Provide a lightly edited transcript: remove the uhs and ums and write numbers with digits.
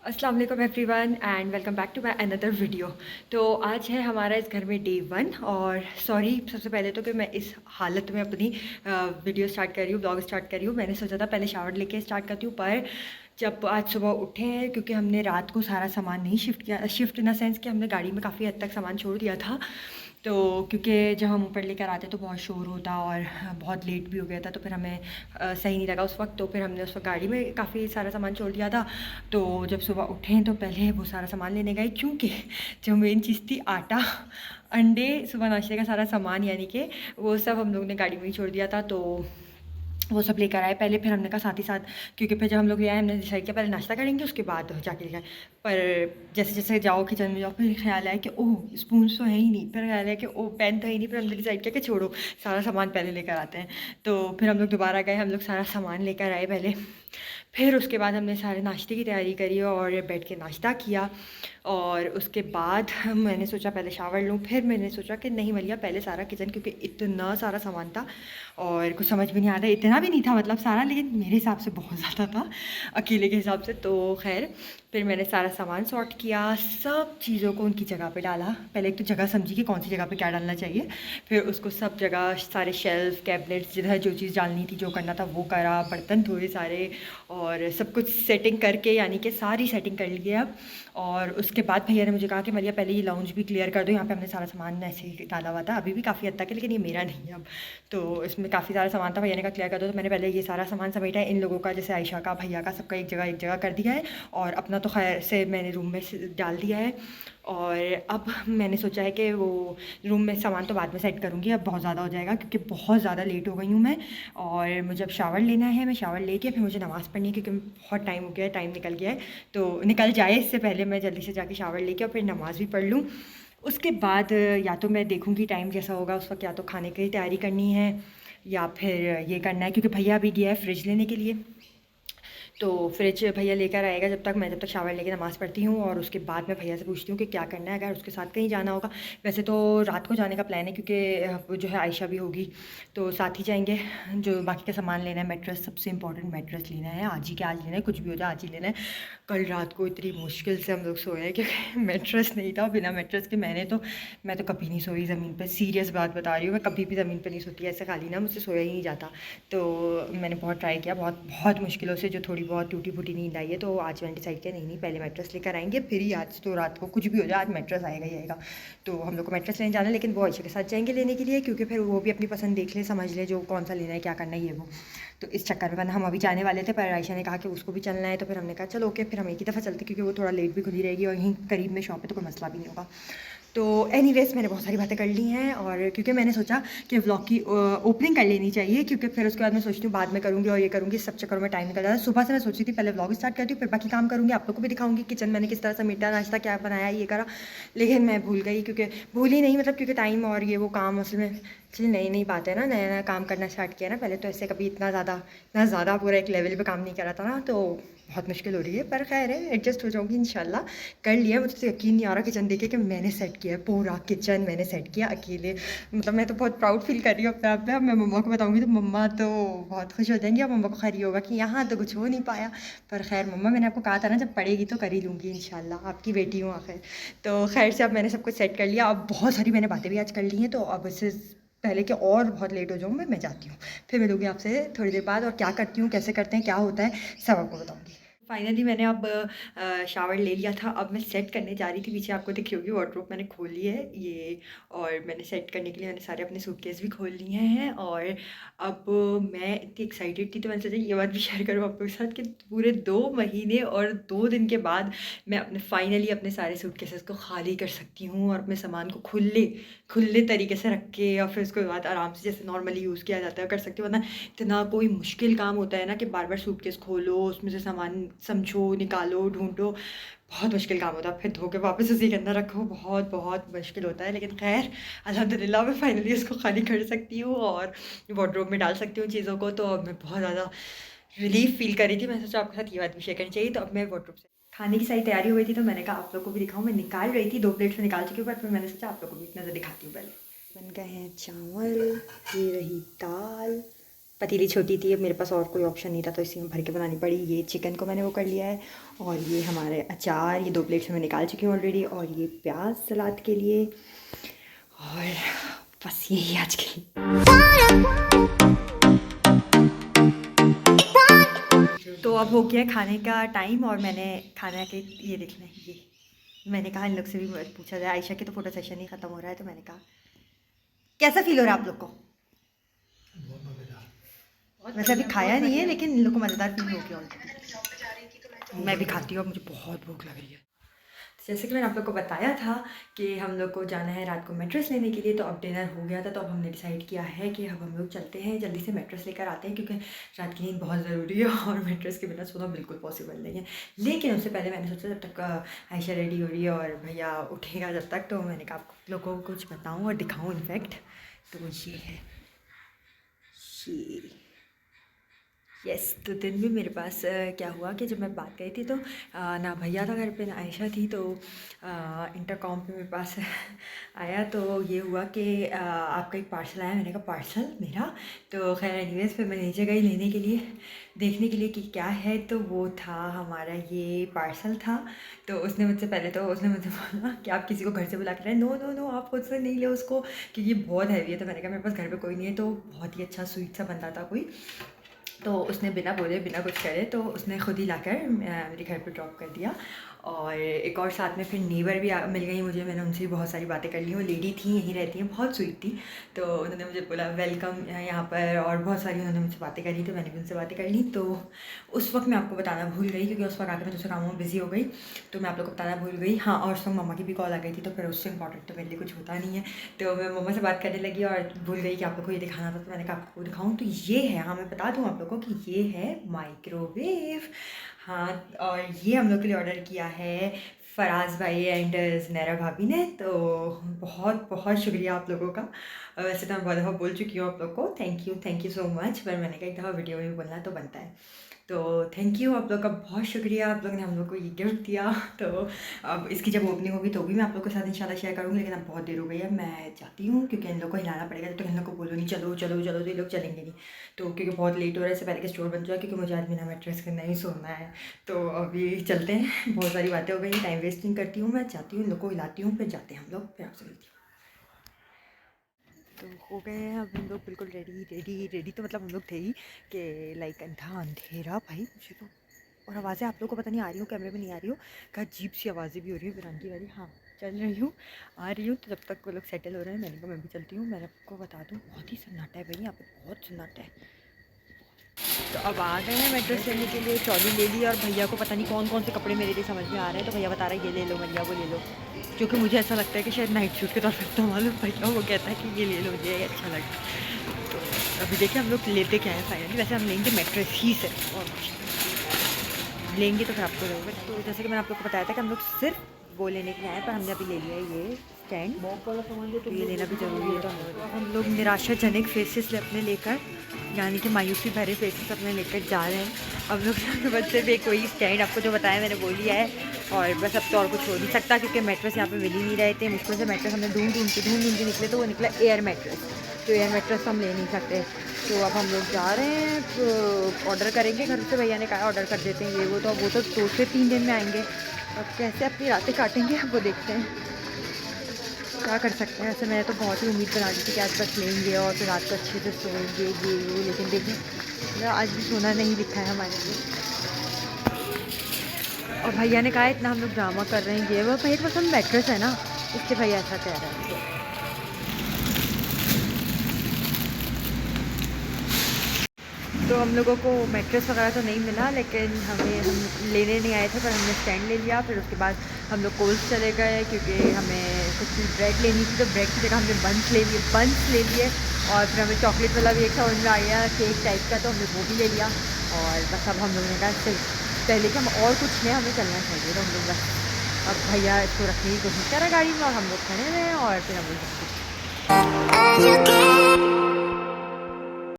अस्सलाम वालेकुम everyone and welcome back to my another video. तो आज है हमारा इस घर में डे 1 और सॉरी सबसे पहले तो कि मैं इस हालत में अपनी वीडियो स्टार्ट कर रही हूँ, ब्लॉग स्टार्ट कर रही हूँ। मैंने सोचा था पहले शावर लेके स्टार्ट करती हूँ, पर जब आज सुबह उठे हैं क्योंकि हमने रात को सारा सामान नहीं शिफ्ट किया, शिफ्ट इन द सेंस कि हमने गाड़ी में काफ़ी हद तक सामान छोड़ दिया था। तो क्योंकि जब हम ऊपर लेकर आते तो बहुत शोर होता और बहुत लेट भी हो गया था, तो फिर हमें सही नहीं लगा उस वक्त। तो फिर हमने उस वक्त गाड़ी में काफ़ी सारा सामान छोड़ दिया था। तो जब सुबह उठे तो पहले वो सारा सामान लेने गए, क्योंकि जो मेन चीज़ थी आटा, अंडे, सुबह नाश्ते का सारा सामान, यानी कि वो सब हम लोग ने गाड़ी में ही छोड़ दिया था। तो वो सब लेकर आए पहले, फिर हमने कहा साथ ही साथ, क्योंकि फिर जब हम लोग ले आए हमने डिसाइड किया पहले नाश्ता करेंगे उसके बाद जाके ले आए। पर जैसे जैसे जाओ किचन में जाओ फिर ख्याल आया कि ओह स्पून तो है ही नहीं, फिर ख्याल आया कि ओह पैन तो है ही नहीं, फिर हमने डिसाइड किया कि छोड़ो सारा सामान पहले लेकर आते हैं। तो फिर हम लोग दोबारा गए, हम लोग सारा सामान लेकर आए पहले। फिर उसके बाद हमने सारे नाश्ते की तैयारी करी और बैठ के नाश्ता किया। और उसके बाद मैंने सोचा पहले शावर लूँ, फिर मैंने सोचा कि नहीं मलिया पहले सारा किचन, क्योंकि इतना सारा सामान था और कुछ समझ भी नहीं आता, इतना भी नहीं था मतलब सारा, लेकिन मेरे हिसाब से बहुत ज़्यादा था अकेले के हिसाब से। तो खैर फिर मैंने सारा सामान सॉर्ट किया, सब चीज़ों को उनकी जगह पे डाला। पहले एक तो जगह समझी कि कौन सी जगह पे क्या डालना चाहिए, फिर उसको सब जगह सारे शेल्फ कैबिनेट्स जिधर जो चीज़ डालनी थी जो करना था वो करा, बर्तन धोए सारे और सब कुछ सेटिंग करके, यानी कि सारी सेटिंग कर ली है अब। और उसके बाद भैया ने मुझे कहा कि मलिया पहले ये लाउंज भी क्लियर कर दो, यहाँ पे हमने सारा सामान ऐसे ही डाला हुआ था, अभी भी काफ़ी हद तक है लेकिन ये मेरा नहीं है अब। तो इसमें काफ़ी सारा सामान था, भैया ने कहा क्लियर कर दो, तो मैंने पहले ये सारा सामान समेटा है, इन लोगों का जैसे आयशा का, भैया का, सबका एक जगह कर दिया है। और अपना तो खैर से मैंने रूम में डाल दिया है। और अब मैंने सोचा है कि वो रूम में सामान तो बाद में सेट करूँगी, अब बहुत ज़्यादा हो जाएगा क्योंकि बहुत ज़्यादा लेट हो गई हूँ मैं। और मुझे अब शावर लेना है, मैं शावर लेके फिर मुझे नमाज़ पढ़नी है क्योंकि बहुत टाइम हो गया है, टाइम निकल गया है। तो निकल जाए इससे पहले मैं जल्दी से जाके शावर लेके और फिर नमाज़ भी पढ़ लूँ। उसके बाद या तो मैं देखूँगी टाइम जैसा होगा उस वक्त, या तो खाने की तैयारी करनी है या फिर ये करना है, क्योंकि भैया अभी गया है फ्रिज लेने के लिए। तो फ्रिज भैया लेकर आएगा, जब तक शावर लेके नमाज़ पढ़ती हूँ और उसके बाद मैं भैया से पूछती हूँ कि क्या करना है, अगर उसके साथ कहीं जाना होगा। वैसे तो रात को जाने का प्लान है क्योंकि वो जो है आयशा भी होगी, तो साथ ही जाएंगे। जो बाकी का सामान लेना है, मैट्रेस सबसे इंपॉर्टेंट, मैट्रेस लेना है आज ही के, आज लेना है, कुछ भी हो जाए आज ही लेना है। कल रात को इतनी मुश्किल से हम लोग सोए हैं क्योंकि मैट्रेस नहीं था, बिना मैट्रेस के मैं तो कभी नहीं सोई ज़मीन पर, सीरियस बात बता रही हूँ, मैं कभी भी ज़मीन पर नहीं सोती, ऐसे खाली ना मुझसे सोया ही नहीं जाता। तो मैंने बहुत ट्राई किया, बहुत बहुत मुश्किलों से जो थोड़ी बहुत टूटी फूटी नींद आई है, तो आज मैंने डिसाइड किया नहीं नहीं पहले मैट्रेस लेकर आएंगे, फिर ही आज तो रात को कुछ भी हो जाए आज मैट्रेस आएगा ही आएगा। तो हम लोग को मैट्रेस लेने जाना है, लेकिन वो आयशा के साथ जाएंगे लेने के लिए, क्योंकि फिर वो भी अपनी पसंद देख ले, समझ ले जो कौन सा लेना है, क्या करना है ये वो। तो इस चक्कर में वरना हम अभी जाने वाले थे, पर आयशा ने कहा कि उसको भी चलना है, तो फिर हमने कहा चलो ओके, फिर हम एक ही दफ़ा चलते क्योंकि वो थोड़ा लेट भी खुली रहेगी और यहीं करीब में शॉप है तो कोई मसला भी नहीं होगा। तो एनीवेज़ मैंने बहुत सारी बातें कर ली हैं, और क्योंकि मैंने सोचा कि व्लॉग की ओपनिंग कर लेनी चाहिए, क्योंकि फिर उसके बाद मैं सोचती हूँ बाद में करूँगी और ये करूँगी, सब चक्करों में टाइम निकल जाता है। सुबह से मैं सोची थी पहले व्लॉग स्टार्ट करती हूँ, फिर बाकी काम करूँगी, आप लोग को भी दिखाऊँगी किचन मैंने किस तरह से समेटा, नाश्ता क्या बनाया, ये करा। लेकिन मैं भूल गई, क्योंकि भूल ही नहीं मतलब, क्योंकि टाइम और ये वो काम असल में चलिए नई नई बात है ना, नया नया काम करना स्टार्ट किया ना, पहले तो ऐसे कभी इतना ज़्यादा पूरा एक लेवल पे काम नहीं करा था ना, तो बहुत मुश्किल हो रही है, पर खैर है एडजस्ट हो जाऊँगी इंशाल्लाह। कर लिया, मुझे तो यकीन नहीं आ रहा किचन देखे कि मैंने सेट किया है, पूरा किचन मैंने सेट किया अकेले। मतलब मैं तो बहुत प्राउड फील कर रही हूँ अपने आप पे। अब मैं मम्मा को बताऊँगी तो मम्मा तो बहुत खुश हो जाएंगी, और मम्मा को खैर ये होगा कि यहाँ तो कुछ हो नहीं पाया। पर खैर मम्मा, मैंने आपको कहा था ना जब पड़ेगी तो कर ही लूँगी इंशाल्लाह, आपकी बेटी हूँ आखिर। तो खैर से अब मैंने सब कुछ सेट कर लिया, अब बहुत सारी मैंने बातें भी आज कर ली हैं, तो अब इससे पहले कि और बहुत लेट हो जाऊँ मैं जाती हूँ। फिर मिलूँगी आपसे थोड़ी देर बाद, और क्या करती हूँ, कैसे करते हैं, क्या होता है, सब आपको बताऊँगी। फाइनली मैंने अब शावर ले लिया था, अब मैं सेट करने जा रही थी, पीछे आपको दिखी होगी वार्डरोब मैंने खोल ली है ये। और मैंने सेट करने के लिए मैंने सारे अपने सूटकेस भी खोल लिए हैं, और अब मैं इतनी एक्साइटेड थी तो मैंने सोचा ये बात भी शेयर करूँ आप लोगों के साथ कि पूरे 2 महीने और 2 दिन के बाद मैं फाइनली अपने सारे सूटकेसेस को खाली कर सकती हूँ, और अपने सामान को खुले खुले तरीके से रख के, और फिर उसके बाद आराम से जैसे नॉर्मली यूज़ किया जाता है कर सकती हूँ। वरना इतना कोई मुश्किल काम होता है ना कि बार बार सूटकेस खोलो, उसमें से सामान समझो, निकालो, ढूंढो, बहुत मुश्किल काम होता है। फिर धो के वापस उसी के अंदर रखो, बहुत बहुत मुश्किल होता है। लेकिन खैर अल्हम्दुलिल्लाह मैं फाइनली उसको खाली कर सकती हूँ और वार्डरोब में डाल सकती हूँ चीज़ों को। तो अब मैं बहुत ज़्यादा रिलीफ फील कर रही थी, मैं सोचा आपके साथ ये बात भी शेयर करनी चाहिए। तो अब मैं वार्डरोब से खाने की सारी तैयारी हो गई थी, तो मैंने कहा आप लोग को भी दिखाऊँ। मैं निकाल रही थी, 2 प्लेट्स में निकाल चुकी हूँ, बट फिर मैंने सोचा आप लोग को भी एक नज़र दिखाती हूँ। पहले बन गए हैं चावल, ये रही दाल, पतीली छोटी थी, अब मेरे पास और कोई ऑप्शन नहीं था तो इसी में भर के बनानी पड़ी। ये चिकन को मैंने वो कर लिया है और ये हमारे अचार, ये 2 प्लेट्स में मैं निकाल चुकी हूँ ऑलरेडी, और ये प्याज सलाद के लिए, और बस यही आज के तो अब हो गया खाने का टाइम और मैंने खाना के ये देखना है, ये मैंने कहा इन लोग से भी पूछा जाए। आयशा के तो फोटो सेशन ही ख़त्म हो रहा है तो मैंने कहा कैसा फील हो रहा है आप लोग को? वैसे अभी खाया नहीं है लेकिन इन लोग को मज़ेदार फील हो गया ऑलरेडी। मैं भी खाती हूँ, मुझे बहुत भूख लग रही है। जैसे कि मैंने आप लोग को बताया था कि हम लोग को जाना है रात को मैट्रेस लेने के लिए, तो अब डिनर हो गया था तो अब हमने डिसाइड किया है कि अब हम लोग चलते हैं, जल्दी से मैट्रेस लेकर आते हैं क्योंकि रात की नींद बहुत ज़रूरी है और मैट्रेस के बिना सोना बिल्कुल पॉसिबल नहीं है। लेकिन उससे पहले मैंने सोचा जब तक आयशा रेडी हो रही है और भैया उठेगा जब तक, तो मैंने कहा आप लोगों को कुछ बताऊँ और दिखाऊँ इनफैक्ट। तो ये है ये यस तो दिन में मेरे पास क्या हुआ कि जब मैं बात करी थी तो ना भैया था घर पे ना आयशा थी, तो इंटरकॉम पे मेरे पास आया तो ये हुआ कि आपका एक पार्सल आया। मैंने कहा पार्सल मेरा? तो खैर एनीवेज फिर मैं नीचे गई लेने के लिए, देखने के लिए कि क्या है, तो वो था हमारा ये पार्सल था। तो उसने मुझसे पहले तो उसने मुझसे बोला कि आप किसी को घर से बुला के लाए। नो नो नो, आप खुद से नहीं ले उसको क्योंकि बहुत हैवी है। तो मैंने कहा मेरे पास घर पे कोई नहीं है। तो बहुत ही अच्छा स्वीट सा बंदा था कोई, तो उसने बिना बोले बिना कुछ करे तो उसने ख़ुद ही लाकर मेरे घर पे ड्रॉप कर दिया। और एक और साथ में फिर नेबर भी मिल गई मुझे, मैंने उनसे भी बहुत सारी बातें कर ली। वो लेडी थी, यहीं रहती हैं, बहुत स्वीट थी, तो उन्होंने मुझे बोला वेलकम यहाँ पर, और बहुत सारी उन्होंने मुझसे बातें करी तो मैंने भी उनसे बातें कर ली। तो उस वक्त मैं आपको बताना भूल गई क्योंकि उस वक्त आकर मैं दूसरे कामों में बिज़ी हो गई, तो मैं आप लोग को बताना भूल गई। हाँ, और उस वक्त मम्मा की भी कॉल आ गई थी, तो फिर उससे इंपॉर्टेंट तो मेरे लिए कुछ होता नहीं है। तो मैं मम्मा से बात करने लगी और भूल गई कि आप लोग को ये दिखाना था, तो मैंने कहा आपको दिखाऊँ। तो ये है, हाँ मैं बता दूँ आप लोग को कि ये है माइक्रोवेव। हाँ, और ये हम लोग के लिए ऑर्डर किया है फराज भाई एंड ज़नैरा भाभी ने, तो बहुत बहुत शुक्रिया आप लोगों का। वैसे तो मैं बहुत दफ़ा बोल चुकी हूँ आप लोग को थैंक यू सो मच, पर मैंने कहा एक दफ़ा वीडियो में बोलना तो बनता है। तो थैंक यू आप लोग का, बहुत शुक्रिया, आप लोग ने हम लोग को ये गिफ्ट दिया। तो अब इसकी जब ओपनिंग होगी तो भी मैं आप लोग के साथ इंशाल्लाह शेयर करूँगी, लेकिन अब बहुत देर हो गई है, मैं चाहती हूँ क्योंकि इन लोग को हिलाना पड़ेगा। तो इन लोग को बोलो नहीं चलो चलो चलो, तो ये लोग चलेंगे नहीं, तो क्योंकि बहुत लेट हो रहा है, इससे पहले कि स्टोर बन जाए, क्योंकि मुझे आज बिना मैट्रेस के नहीं सोना है। तो अभी चलते हैं, बहुत सारी बातें हो गई, टाइम वेस्ट नहीं करती हूँ, मैं चाहती हूँ इन लोग को हिलाती हूँ, फिर जाते हैं हम लोग, फिर आपसे मिलती हूँ। तो हो गए हैं अब हम लोग बिल्कुल रेडी, तो मतलब हम लोग थे ही कि लाइक अंधेरा भाई मुझे तो, और आवाज़ें आप लोग को पता नहीं आ रही हो, कैमरे में नहीं आ रही हो, क्या अजीब सी आवाज़ें भी हो रही है बिरान की वाली। हाँ चल रही हूँ, आ रही हूँ, तो जब तक वो लोग सेटल हो रहे हैं मैंने कहा मैं भी चलती हूँ। मैंने आपको बता दूँ बहुत ही सन्नाटा है भाई, यहाँ पे बहुत सन्नाटा है। तो अब आ गए हैं मेट्रेस लेने के लिए, ट्रॉली ले ली, और भैया को पता नहीं कौन कौन से कपड़े मेरे लिए समझ में आ रहे हैं, तो भैया बता रहा है ये ले लो भैया वो ले लो, क्योंकि मुझे ऐसा लगता है कि शायद नाइट सूट के तौर पर तो मालूम, भैया वो कहता है कि ये ले लो मुझे ये अच्छा लगता है। तो अभी देखिए हम लोग लेते क्या है फाइनली, वैसे हम लेंगे मैट्रेस ही से और कुछ लेंगे तो फिर आपको रहेगा। तो जैसे कि मैंने आप लोग को बताया था कि हम लोग सिर्फ वो लेने के लिए आए, पर हमने अभी ले लिया है ये स्टैंड, तो ये लेना भी ज़रूरी है। तो हम लोग निराशाजनक फेसेस अपने लेकर, यानी कि मायूसी भरे फेसेस अपने लेकर जा रहे हैं। अब लोग बच्चे भी कोई स्टैंड आपको जो बताया मैंने वो लिया है, और बस अब तो और कुछ हो नहीं सकता क्योंकि मैट्रेस यहाँ पे मिल ही नहीं रहे थे। मुश्किल से मैट्रेस हमने ढूंढ के निकले, तो वो निकला एयर मैट्रेस, तो एयर मैट्रेस हम ले नहीं सकते। तो अब हम लोग जा रहे हैं, ऑर्डर करेंगे घर से, भैया ने कहा ऑर्डर कर देते हैं ये वो तो 2 से 3 दिन में आएंगे। अब कैसे अपनी रातें काटेंगे अब वो देखते हैं, क्या कर सकते हैं। ऐसे मैंने तो बहुत ही उम्मीद बना दी थी कि आज बस लेंगे और फिर रात को अच्छे से सोएंगे ये वो, लेकिन देखें आज भी सोना नहीं लिखा है हमारे लिए। और भैया ने कहा इतना हम लोग ड्रामा कर रहे हैं ये वो, भाई पसंद मैट्रेस है ना, इसके भैया ऐसा कह रहा है। तो हम लोगों को मैट्रेस वगैरह तो नहीं मिला, लेकिन हम लेने नहीं आए थे, पर हमने स्टैंड ले लिया। फिर उसके बाद हम लोग कोल्स चले गए क्योंकि हमें कुछ ब्रेड लेनी थी, तो ब्रेड की जगह हमने बंस ले लिए, और फिर हमें चॉकलेट वाला भी एक समझ में आ गया केक टाइप का, तो हमने वो भी ले लिया। और बस अब हम लोगों ने कहा चल पहले कि हम और कुछ नहीं, हमें चलना चाहिए, तो हम लोग बस अब भैया इसको रखने की कोशिश कर रहा है गाड़ी में, और हम लोग खड़े हुए हैं, और फिर हम लोग